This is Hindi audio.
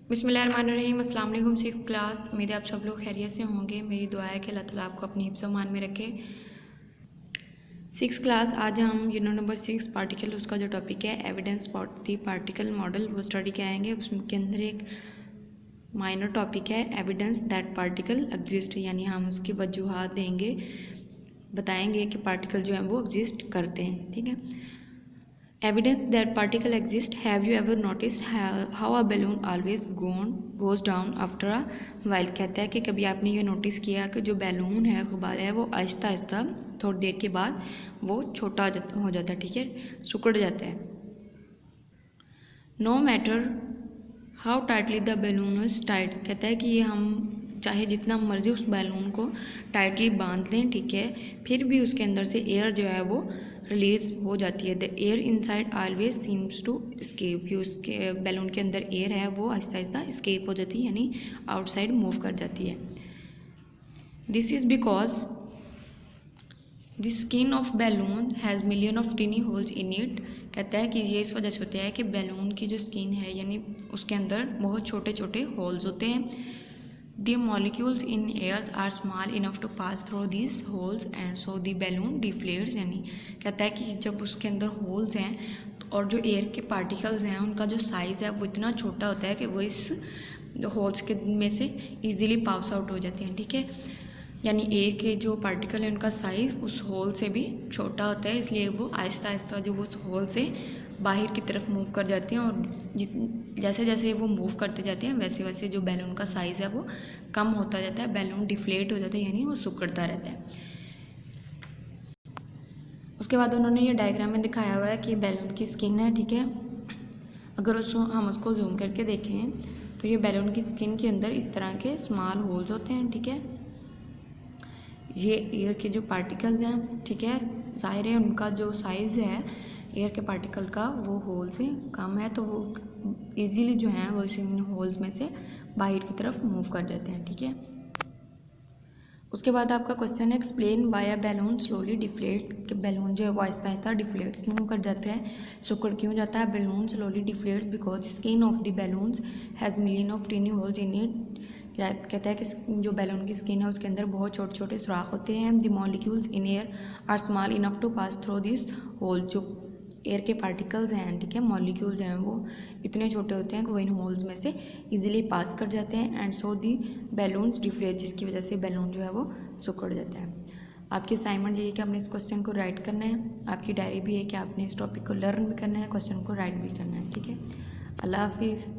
बिस्मिल्लाहिर्रहमानिर्रहीम। अस्सलाम वालेकुम। सिक्स क्लास, उम्मीद है आप सब लोग खैरियत से होंगे। मेरी दुआ है कि अल्लाह ताला आपको अपनी हिफ्ज़ मान में रखे। सिक्स क्लास, आज हम यूनिट नंबर 6 पार्टिकल, उसका जो टॉपिक है evidence for the particle model, वो स्टडी कराएंगे। उसके अंदर एक माइनर टॉपिक है एविडेंस दैट पार्टिकल एग्जिस्ट, यानी हम उसकी वजूहात देंगे, बताएंगे कि पार्टिकल जो है वो एग्जिस्ट करते हैं। ठीक है। Evidence that particle exist. Have you ever noticed how a balloon always goes down after a while. कहता है कि कभी आपने ये नोटिस किया कि जो बैलून है, गुब्बारा है, वो आहिस्ता आहिस्ता थोड़ी देर के बाद वो छोटा हो जाता है। ठीक है, सिकुड़ जाता है। No matter how tightly the balloon is tight. कहता है कि ये हम चाहे जितना मर्जी उस बैलून को टाइटली बांध लें, ठीक है, फिर भी उसके अंदर से एयर जो है वो रिलीज हो जाती है। The air inside always seems to escape. जो उसके बैलून के अंदर एयर है वो आहिस्ता आहिस्ता स्केप हो जाती है, यानी आउटसाइड मूव कर जाती है। This is because the skin of balloon has million of टिनी holes in it. कहता है कि ये इस वजह से होता है कि बैलून की जो स्किन है, यानी उसके अंदर बहुत छोटे छोटे होल्स होते हैं। The molecules in airs are small enough to pass through this holes and so the balloon deflates. यानी कहता है कि जब उसके अंदर होल्स हैं और जो एयर के पार्टिकल्स हैं उनका जो साइज़ है वो इतना छोटा होता है कि वो इस होल्स के में से ईजिली पास आउट हो जाते हैं। ठीक है, यानी एयर के जो पार्टिकल है उनका साइज़ उस होल से भी छोटा होता है, इसलिए वो आहिस्ता आहिस्ता जो उस होल से बाहर की तरफ मूव कर जाते हैं। और जैसे जैसे वो मूव करते जाते हैं वैसे वैसे जो बैलून का साइज़ है वो कम होता जाता है, बैलून डिफ्लेट हो जाता है, यानी वो सिकुड़ता रहता है। उसके बाद उन्होंने ये डायग्राम में दिखाया हुआ है कि बैलून की स्किन है। ठीक है, अगर हम उसको जूम करके देखें तो ये बैलून की स्किन के अंदर इस तरह के स्मॉल होल्स होते हैं। ठीक है, ये एयर के जो पार्टिकल्स हैं, ठीक है, ज़ाहिर है उनका जो साइज़ है एयर के पार्टिकल का वो होल से कम है, तो वो इजीली जो है वो इन होल्स में से बाहर की तरफ मूव कर जाते हैं। ठीक है, उसके बाद आपका क्वेश्चन है explain why a balloon slowly deflate. कि बैलून जो है वो आहिस्ता आहिस्ता डिफ्लेट क्यों कर जाते हैं, सिकुड़ क्यों जाता है। Balloon slowly deflate because skin of the balloons has million of टिनी holes in it. कहता है कि जो बैलून की स्किन है उसके अंदर बहुत छोटे छोटे सुराख होते हैं। The molecules in air are small enough to pass through this hole. जो एयर के पार्टिकल्स हैं, ठीक है, मॉलिक्यूल्स हैं, वो इतने छोटे होते हैं कि वो इन होल्स में से इजीली पास कर जाते हैं and so the balloons deflate, जिसकी वजह से बैलून जो है वो सिकुड़ जाता है। आपकी असाइनमेंट ये है कि आपने इस क्वेश्चन को राइट करना है। आपकी डायरी भी है कि आपने इस टॉपिक को लर्न भी करना है, क्वेश्चन को राइट भी करना है। ठीक है, अल्लाह हाफिज़।